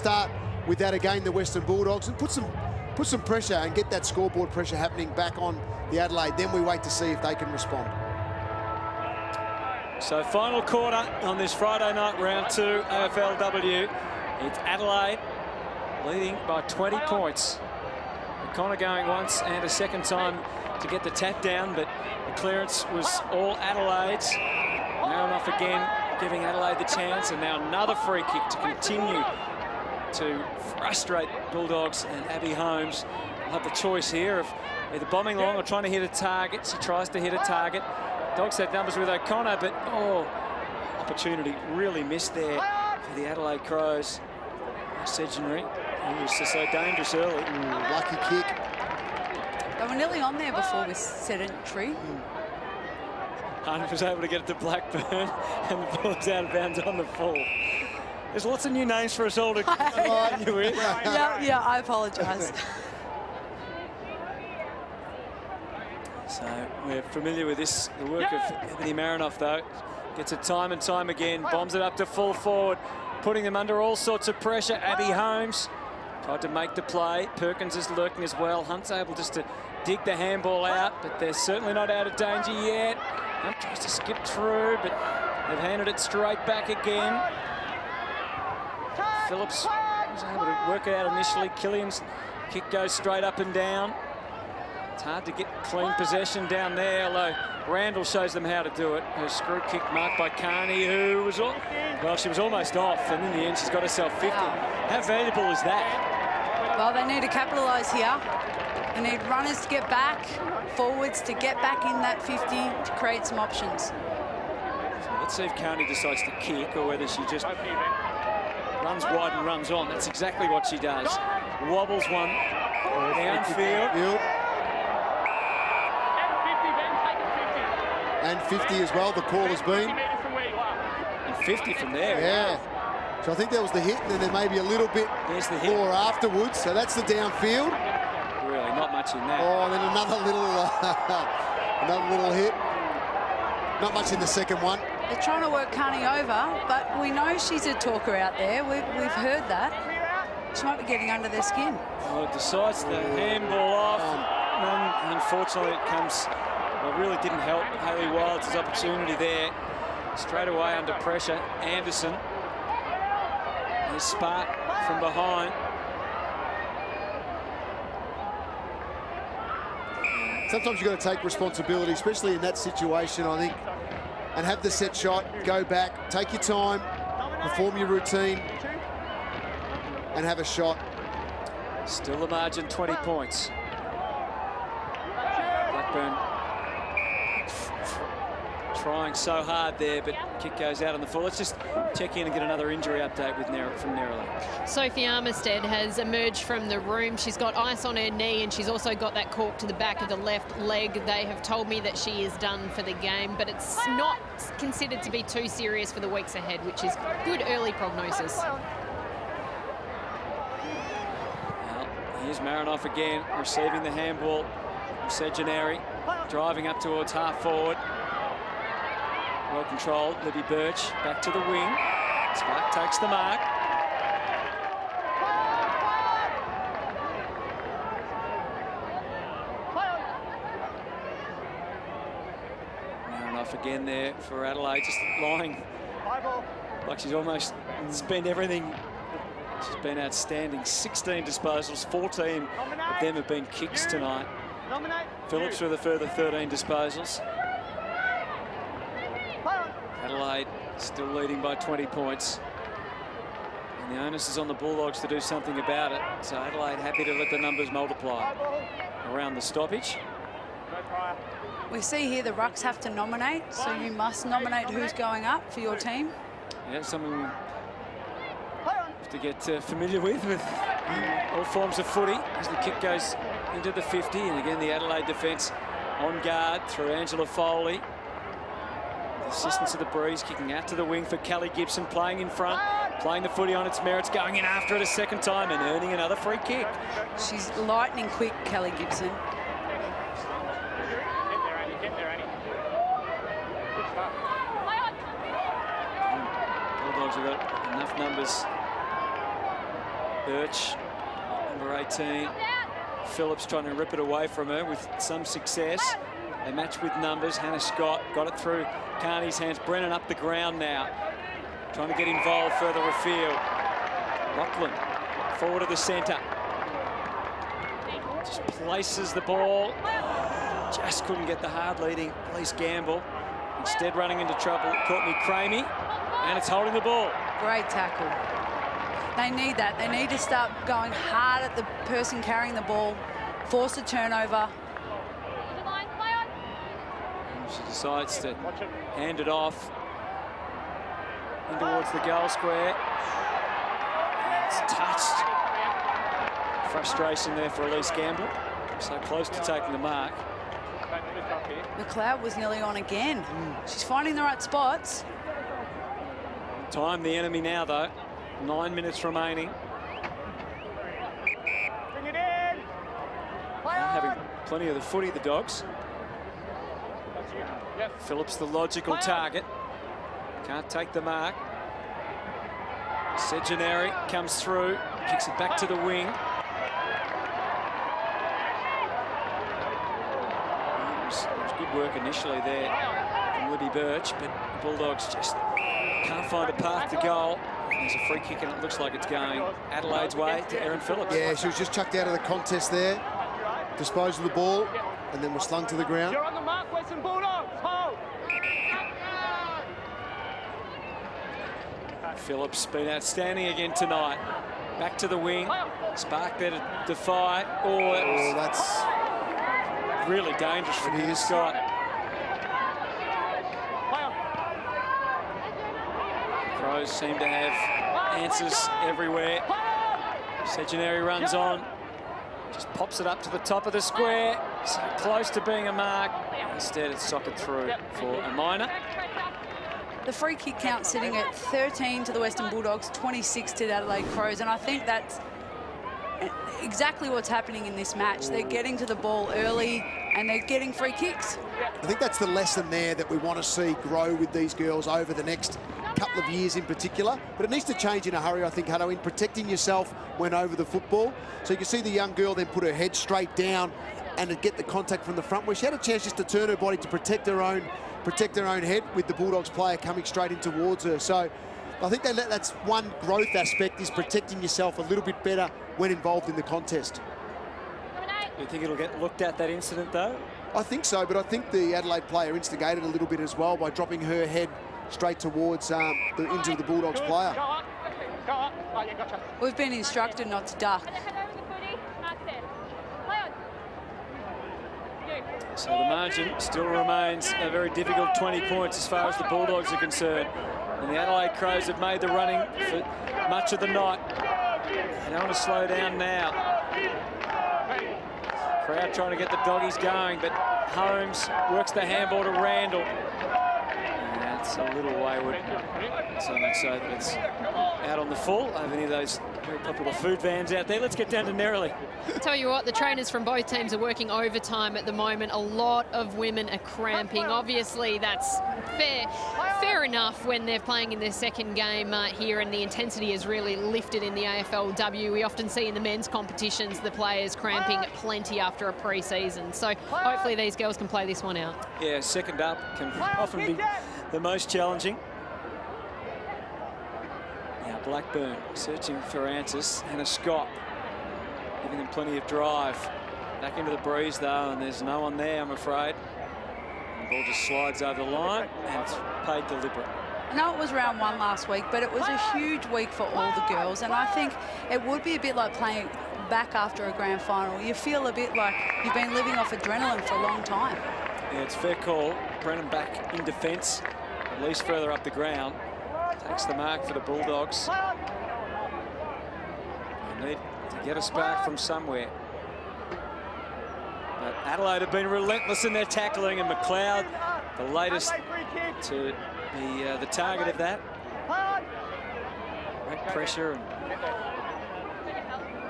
start with that again, the Western Bulldogs, and put some pressure and get that scoreboard pressure happening back on the Adelaide. Then we wait to see if they can respond. So final quarter on this Friday night, round 2, AFLW. It's Adelaide leading by 20 points. O'Connor going once and a second time to get the tap down, but the clearance was all Adelaide's. Marinoff again giving Adelaide the chance, and now another free kick to continue to frustrate Bulldogs and Abby Holmes. Will have the choice here of either bombing long or trying to hit a target. She tries to hit a target. Dogs had numbers with O'Connor, but opportunity really missed there for the Adelaide Crows. Segenary, who was just so dangerous early. Lucky kick. They were nearly on there before with Sedentary. Hunt was able to get it to Blackburn, and the ball was out of bounds on the full. There's lots of new names for us all to combine you with. Yeah, I apologise. So we're familiar with this, the work of Ebony Marinoff, though. Gets it time and time again, bombs it up to full forward, putting them under all sorts of pressure. Abby Holmes tried to make the play. Perkins is lurking as well. Hunt's able just to dig the handball out, but they're certainly not out of danger yet. Hunt tries to skip through, but they've handed it straight back again. Phillips was able to work it out initially. Killian's kick goes straight up and down. It's hard to get clean possession down there, although Randall shows them how to do it. Her screw kick marked by Carney, who was, she was almost off, and in the end she's got herself 50. How valuable is that? Well, they need to capitalise here. They need runners to get back, forwards to get back in that 50 to create some options. So let's see if Carney decides to kick or whether she just runs wide and runs on. That's exactly what she does. Wobbles one downfield. And 50 as well, the call has been. And 50 from there. Yeah. So I think that was the hit, and then there may be a little bit more afterwards. So that's the downfield. Really, not much in that. Oh, and then another little hit. Not much in the second one. They're trying to work Carney over, but we know she's a talker out there. We've heard that. She might be getting under their skin. Well, it decides the handball off, and unfortunately it comes. Well, it really didn't help Hayley Wilds' opportunity there. Straight away under pressure, Anderson. There's Spark from behind. Sometimes you've got to take responsibility, especially in that situation, I think, and have the set shot, go back, take your time, perform your routine, and have a shot. Still the margin, 20 points. Blackburn trying so hard there, but kick goes out on the full. Let's just check in and get another injury update from Nerily. Sophie Armistead has emerged from the room. She's got ice on her knee, and she's also got that cork to the back of the left leg. They have told me that she is done for the game, but it's not considered to be too serious for the weeks ahead, which is good early prognosis. Well, here's Marinoff again, receiving the handball from Segenary, driving up towards half forward. Well controlled, Libby Birch back to the wing. Spark takes the mark. Marinoff again there for Adelaide, just lying like she's almost spent everything. She's been outstanding. 16 disposals, 14 of them have been kicks tonight. Phillips with a further 13 disposals. Adelaide still leading by 20 points. And the onus is on the Bulldogs to do something about it. So Adelaide happy to let the numbers multiply around the stoppage. We see here the rucks have to nominate, so you must nominate who's going up for your team. Yeah, something we have to get familiar with all forms of footy as the kick goes into the 50. And again, the Adelaide defence on guard through Angela Foley. The assistance of the breeze, kicking out to the wing for Kelly Gibson, playing in front, playing the footy on its merits, going in after it a second time and earning another free kick. She's lightning quick, Kelly Gibson. Bulldogs have got enough numbers Birch, number 18. Phillips trying to rip it away from her with some success. They match with numbers. Hannah Scott got it through Carney's hands. Brennan up the ground now, trying to get involved further afield. Lachlan forward of the centre. Just places the ball. Just couldn't get the hard leading Elise Gamble. Instead running into trouble, Courtney Cramey. And it's holding the ball. Great tackle. They need that. They need to start going hard at the person carrying the ball, force a turnover. She decides to hand it off in towards the goal square. It's touched. Frustration there for Elise Gamble. So close to taking the mark. McLeod was nearly on again. She's finding the right spots. Time the enemy now, though. 9 minutes remaining. Bring it in. Having plenty of the footy, the Dogs. Phillips the logical target. Can't take the mark. Segeneri comes through, kicks it back to the wing. It was good work initially there from Libby Birch, but the Bulldogs just can't find a path to goal. There's a free kick and it looks like it's going Adelaide's way to Erin Phillips. Yeah, she was just chucked out of the contest there. Disposed of the ball and then was slung to the ground. You're on the mark, Western Bulldogs. Hold. Phillips been outstanding again tonight. Back to the wing. Spark there to defy. Oh, that's really dangerous for Hannah Scott. Crows seem to have answers everywhere. Segeneri runs on. Just pops it up to the top of the square. So close to being a mark. Instead, it's socked through for a minor. The free kick count sitting at 13 to the Western Bulldogs, 26 to the Adelaide Crows, and I think that's exactly what's happening in this match. They're getting to the ball early and they're getting free kicks. I think that's the lesson there that we want to see grow with these girls over the next couple of years in particular. But it needs to change in a hurry, I think, Hutto, in protecting yourself when over the football. So you can see the young girl then put her head straight down and to get the contact from the front, where she had a chance just to turn her body to protect her own head with the Bulldogs player coming straight in towards her. So I think that's one growth aspect, is protecting yourself a little bit better when involved in the contest. Do you think it'll get looked at, that incident, though? I think so, but I think the Adelaide player instigated a little bit as well by dropping her head straight towards into the Bulldogs player. We've been instructed not to duck. So the margin still remains a very difficult 20 points as far as the Bulldogs are concerned. And the Adelaide Crows have made the running for much of the night. They don't want to slow down now. Crowd trying to get the doggies going, but Holmes works the handball to Randall. And that's a little wayward. So much so that it's out on the full over any of those very popular food vans out there. Let's get down to Nerily. Tell you what, the trainers from both teams are working overtime at the moment. A lot of women are cramping. Obviously, that's fair enough when they're playing in their second game here, and the intensity is really lifted in the AFLW. We often see in the men's competitions the players cramping plenty after a pre-season. So hopefully these girls can play this one out. Yeah, second up can often be the most challenging. Now Blackburn searching for answers. Hannah Scott giving them plenty of drive. Back into the breeze though, and there's no one there, I'm afraid. And the ball just slides over the line, and it's paid deliberate. I know it was round one last week, but it was a huge week for all the girls, and I think it would be a bit like playing back after a grand final. You feel a bit like you've been living off adrenaline for a long time. Yeah, it's a fair call. Brennan back in defence, at least further up the ground. Takes the mark for the Bulldogs. They need to get a spark from somewhere. But Adelaide have been relentless in their tackling, and McLeod, the latest to be the target of that. Great pressure and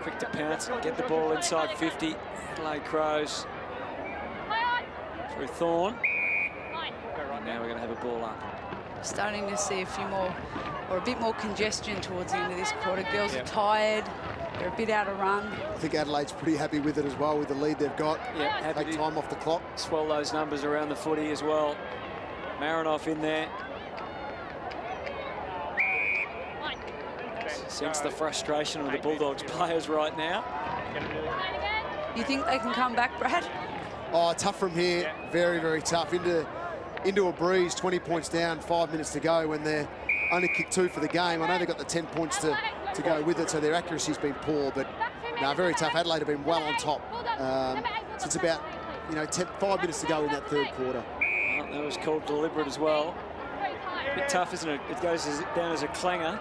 quick to pounce and get the ball inside 50. Adelaide Crows through Thorne. And now we're going to have a ball up. Starting to see a few more, or a bit more congestion towards the end of this quarter. Girls are tired. They're a bit out of run. I think Adelaide's pretty happy with it as well, with the lead they've got. Yeah, happy Take to time off the clock. swell those numbers around the footy as well. Marinoff in there. Sense the frustration of the Bulldogs players right now. You think they can come back, Brad? Oh, tough from here. Very, very tough. Into a breeze, 20 points down, 5 minutes to go when they're only kicked 2 for the game. I know they've got the 10 points to go with it, so their accuracy's been poor, but no, very tough. Adelaide have been well on top since about, 5 minutes to go in that third quarter. Well, that was called deliberate as well. A bit tough, isn't it? It goes down as a clanger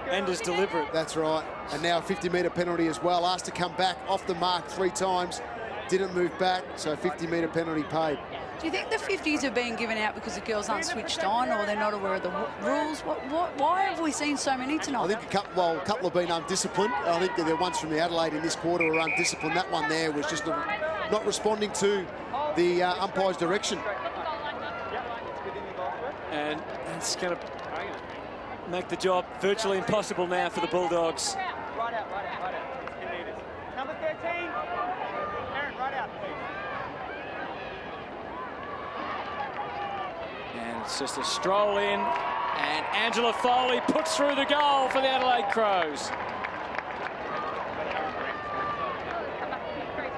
and as deliberate. That's right. And now a 50-metre penalty as well. Asked to come back off the mark 3 times. Didn't move back, so 50-metre penalty paid. Do you think the 50s are being given out because the girls aren't switched on or they're not aware of the rules? Why have we seen so many tonight? I think a couple have been undisciplined. I think the ones from the Adelaide in this quarter were undisciplined. That one there was just not responding to the umpire's direction. And it's going to make the job virtually impossible now for the Bulldogs. Right out. Number 13. Aaron, right out, please. And it's just a stroll in, and Angela Foley puts through the goal for the Adelaide Crows.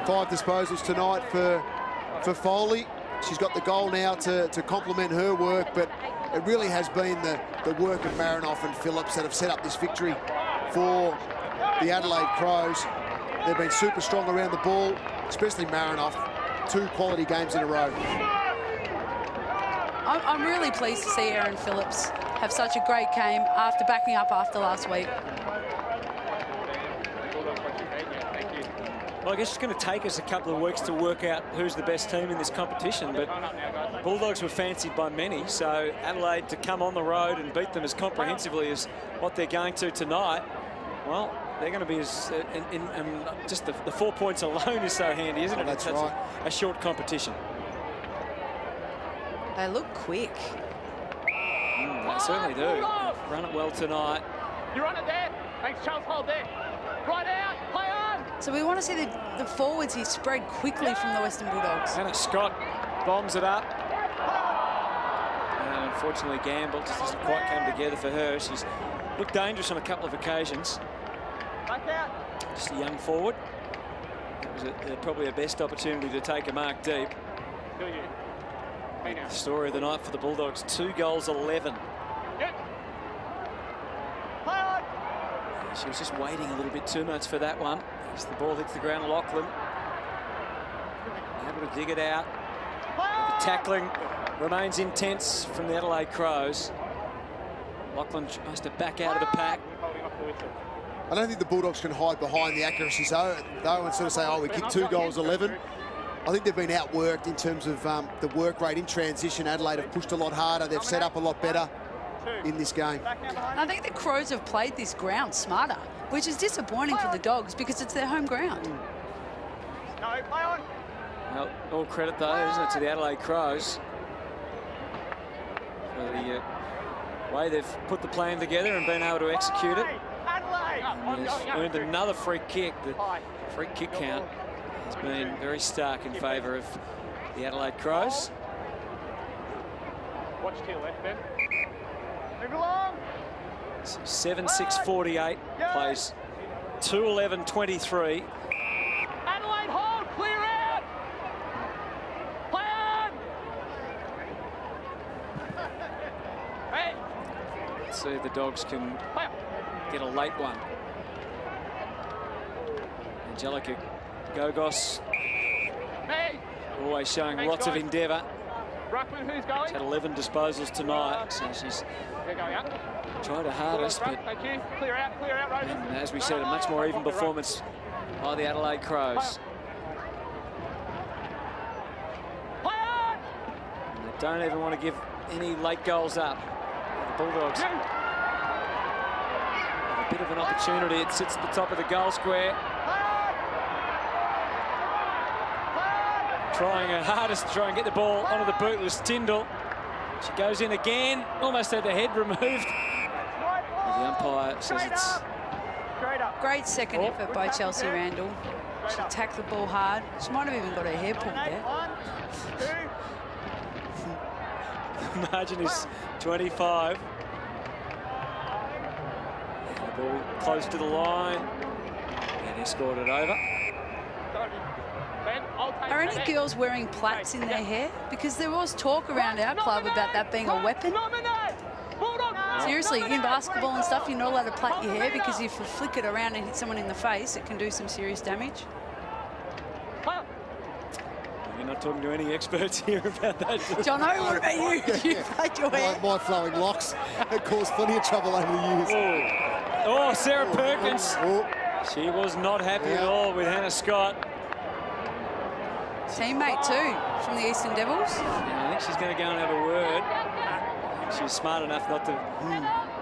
5 disposals tonight for Foley. She's got the goal now to complement her work, but it really has been the work of Marinoff and Phillips that have set up this victory for the Adelaide Crows. They've been super strong around the ball, especially Marinoff. 2 quality games in a row. I'm really pleased to see Erin Phillips have such a great game after backing up after last week. Well, I guess it's going to take us a couple of weeks to work out who's the best team in this competition, but Bulldogs were fancied by many, so Adelaide to come on the road and beat them as comprehensively as what they're going to tonight, well, they're going to be as... just the 4 points alone is so handy, isn't it? That's It's right. a short competition. They look quick. They certainly do. Run it well tonight. You run it there. Thanks, Charles. Hold there. Right out. Play on. So we want to see the forwards here spread quickly from the Western Bulldogs. Hannah Scott bombs it up. And unfortunately, Gamble just doesn't quite come together for her. She's looked dangerous on a couple of occasions. Back out. Just a young forward. It was probably a best opportunity to take a mark deep. Do you? Hey now. The story of the night for the Bulldogs, 2 goals, 11. Yep. Play on. She was just waiting a little bit too much for that one. As the ball hits the ground, Lachlan able to dig it out. The tackling remains intense from the Adelaide Crows. Lachlan tries to back out of the pack. I don't think the Bulldogs can hide behind the accuracy though and sort of say, oh, we kicked 2 goals, 11. I think they've been outworked in terms of the work rate in transition. Adelaide have pushed a lot harder. They've set up a lot better in this game. And I think the Crows have played this ground smarter, which is disappointing for the Dogs because it's their home ground. No, play on. Well, all credit though, isn't it, to the Adelaide Crows for the way they've put the plan together and been able to execute it. Adelaide. And has earned another free kick. The free kick count has been very stark in favour of the Adelaide Crows. Watch to your left, Ben. Move along. So 7-6-48 plays 2-11-23. Adelaide, hold. Clear out. Play on. Hey. Let's see if the Dogs can get a late one. Angelica Gogos Hey. always showing lots of endeavour. Ruckman, who's going? She's had 11 disposals tonight, so she's They're going out. tried her hardest, but Thank you. Clear out, Rosen. and as we said, a much more even performance by the Adelaide Crows. Play on. And they don't even want to give any late goals up. The Bulldogs have a bit of an opportunity. It sits at the top of the goal square. Trying her hardest to try and get the ball onto the boot was Tyndall. She goes in again, almost had the head removed. The umpire says it's Straight up. Great second effort by Chelsea Randall. She attacked the ball hard. She might have even got her hair pulled there. Margin is 25. The ball close to the line. And he scored it over. Are any girls wearing plaits in their hair? Because there was talk around our club about that being a weapon. Seriously, in basketball and stuff, you're not allowed to plait your hair because if you flick it around and hit someone in the face, it can do some serious damage. You're not talking to any experts here about that. Jono, what about you? You plait your hair? My flowing locks have caused plenty of trouble over the years. Oh, Sarah Perkins. She was not happy at all with Hannah Scott. Teammate too, from the Eastern Devils. Yeah, I think she's going to go and have a word. She's smart enough not to.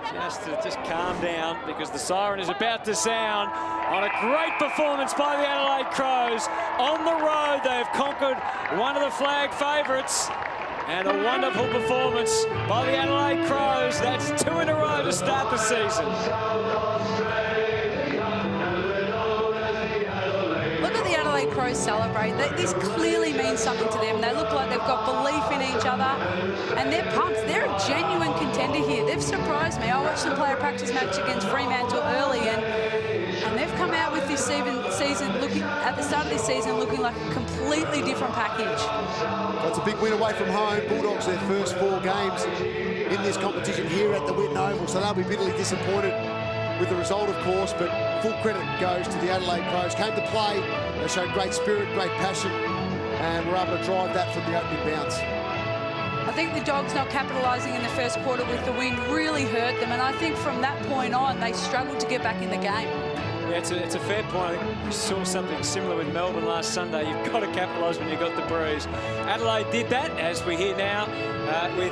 She has to just calm down because the siren is about to sound on a great performance by the Adelaide Crows. On the road, they've conquered one of the flag favourites. And a wonderful performance by the Adelaide Crows. That's 2 in a row to start the season. Look at the Adelaide Crows celebrate. This clearly means something to them. They look like they've got belief in each other and they're pumped. They're a genuine contender here. They've surprised me. I watched them play a practice match against Fremantle early and they've come out with this season looking, at the start of this season, looking like a completely different package. That's a big win away from home. Bulldogs their first 4 games in this competition here at the Whitten Oval, so they'll be bitterly disappointed with the result, of course, but full credit goes to the Adelaide Crows. Came to play, they showed great spirit, great passion, and were able to drive that from the opening bounce. I think the Dogs not capitalising in the first quarter with the win really hurt them, and I think from that point on, they struggled to get back in the game. Yeah, it's a fair point. I think we saw something similar with Melbourne last Sunday. You've got to capitalise when you've got the breeze. Adelaide did that, as we hear now, with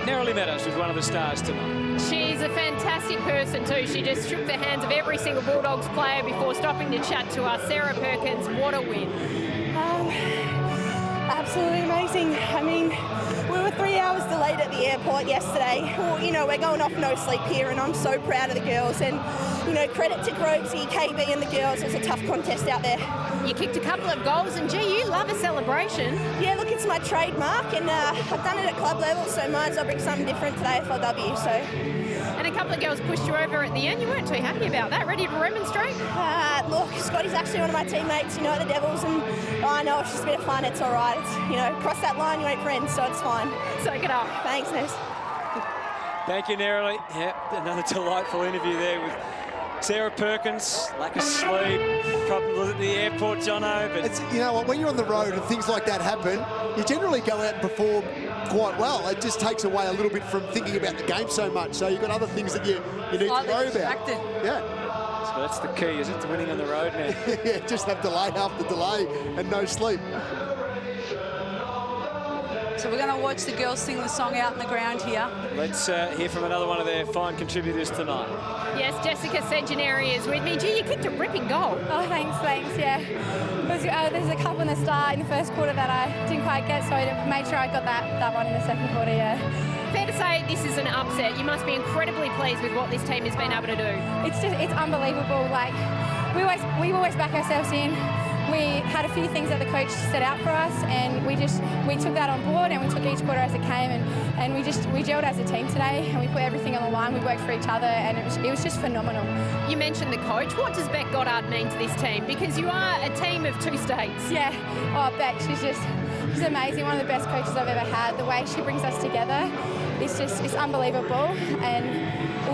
Nerily Meadows, who's one of the stars tonight. She's a fantastic person too. She just shook the hands of every single Bulldogs player before stopping to chat to us. Sarah Perkins, what a win. Absolutely amazing. I mean, we were 3 hours delayed at the airport yesterday. Well, you know, we're going off no sleep here, and I'm so proud of the girls. And, you know, credit to Grogsy, KB and the girls. It was a tough contest out there. You kicked a couple of goals, and gee, you love a celebration. Yeah, look, it's my trademark, and I've done it at club level, so might as well bring something different to the AFLW, so. And a couple of girls pushed you over at the end. You weren't too happy about that. Ready to remonstrate? Look, Scotty's actually one of my teammates, you know, at the Devils, and I know it's just a bit of fun. It's all right. It's, you know, cross that line, you ain't friends, so it's fine. Soak it up. Thanks, Ness. Thank you, Nerily. Yeah, another delightful interview there with Sarah Perkins. Lack of sleep, problems at the airport, Jono. But it's, you know what, when you're on the road and things like that happen, you generally go out and perform quite well. It just takes away a little bit from thinking about the game so much. So you've got other things that you need to worry about. Yeah. So that's the key, is it, to winning on the road now? Yeah, just have delay after delay and no sleep. So we're going to watch the girls sing the song out in the ground here. Let's hear from another one of their fine contributors tonight. Yes, Jessica Segeneri is with me. Gee, you kicked a ripping goal. Oh, thanks, yeah. There's a couple in the start in the first quarter that I didn't quite get, so I made sure I got that one in the second quarter, yeah. Fair to say this is an upset. You must be incredibly pleased with what this team has been able to do. It's unbelievable. Like, we always back ourselves in. We had a few things that the coach set out for us, and we took that on board, and we took each quarter as it came, and we gelled as a team today, and we put everything on the line. We worked for each other, and it was just phenomenal. You mentioned the coach. What does Beck Goddard mean to this team? Because you are a team of 2 states. Yeah. Oh, Beck, she's amazing. One of the best coaches I've ever had. The way she brings us together, it's unbelievable, and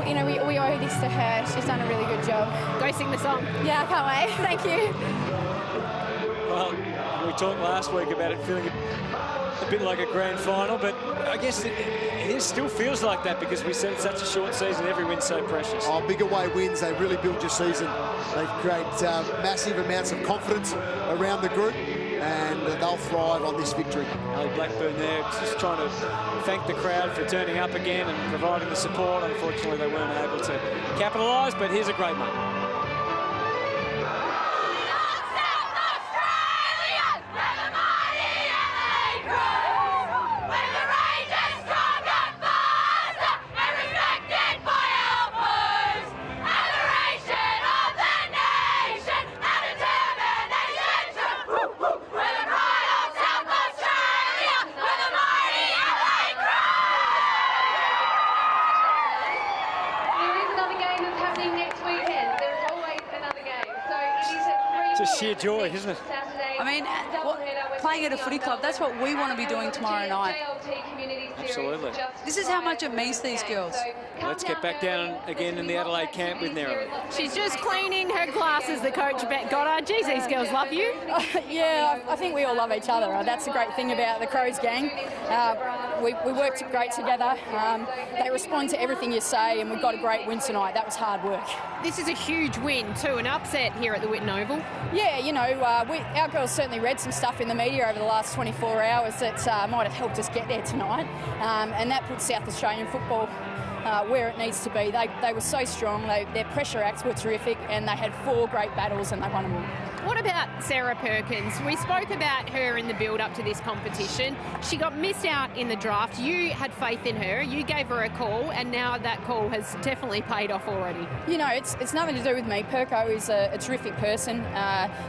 you know we owe this to her. She's done a really good job. Go sing the song. Yeah, I can't wait. Thank you. Well, we talked last week about it feeling a bit like a grand final, but I guess it still feels like that because we said it's such a short season, every win's so precious. Oh, big away wins, they really build your season. They create massive amounts of confidence around the group, and they'll thrive on this victory. Ali Blackburn there just trying to thank the crowd for turning up again and providing the support. Unfortunately, they weren't able to capitalise, but here's a great moment. Admiration of the Just sheer joy, isn't it? I mean, playing at a footy club, that's what we want to be doing tomorrow night. Absolutely. This is how much it means to these girls. Let's get back down again in the Adelaide camp with Nerily. She's just cleaning her glasses, the coach got her. Geez, these girls love you. Yeah, I think we all love each other. That's the great thing about the Crows gang. We work great together. They respond to everything you say, and we got a great win tonight. That was hard work. This is a huge win too, an upset here at the Whitten Oval. Yeah, you know, our girls certainly read some stuff in the media over the last 24 hours that might have helped us get there tonight, and that puts South Australian football where it needs to be. They were so strong, their pressure acts were terrific, and they had 4 great battles and they won them all. What about Sarah Perkins? We spoke about her in the build-up to this competition. She got missed out in the draft. You had faith in her. You gave her a call, and now that call has definitely paid off already. You know, it's nothing to do with me. Perko is a terrific person.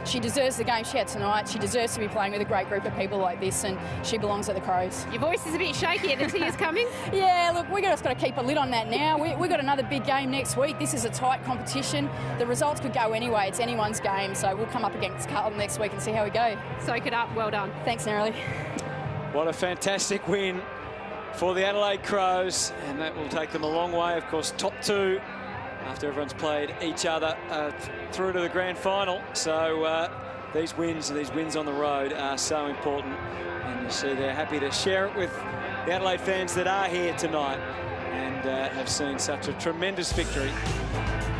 She deserves the game she had tonight. She deserves to be playing with a great group of people like this, and she belongs at the Crows. Your voice is a bit shaky. Are the tears coming? Yeah, look, we just got to keep a lid on that now. We've got another big game next week. This is a tight competition. The results could go anyway. It's anyone's game, so we'll come up against Carlton next week and see how we go. Soak it up. Well done. Thanks, Nerily. What a fantastic win for the Adelaide Crows, and that will take them a long way. Of course, top 2 after everyone's played each other through to the grand final. So these wins on the road are so important, and you see they're happy to share it with the Adelaide fans that are here tonight and have seen such a tremendous victory.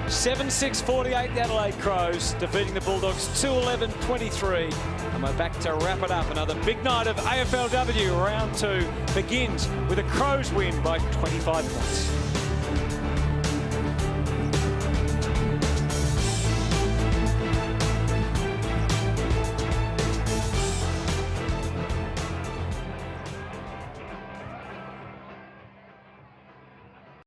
7-6-48, the Adelaide Crows defeating the Bulldogs 2-11-23. And we're back to wrap it up. Another big night of AFLW round 2 begins with a Crows win by 25 points.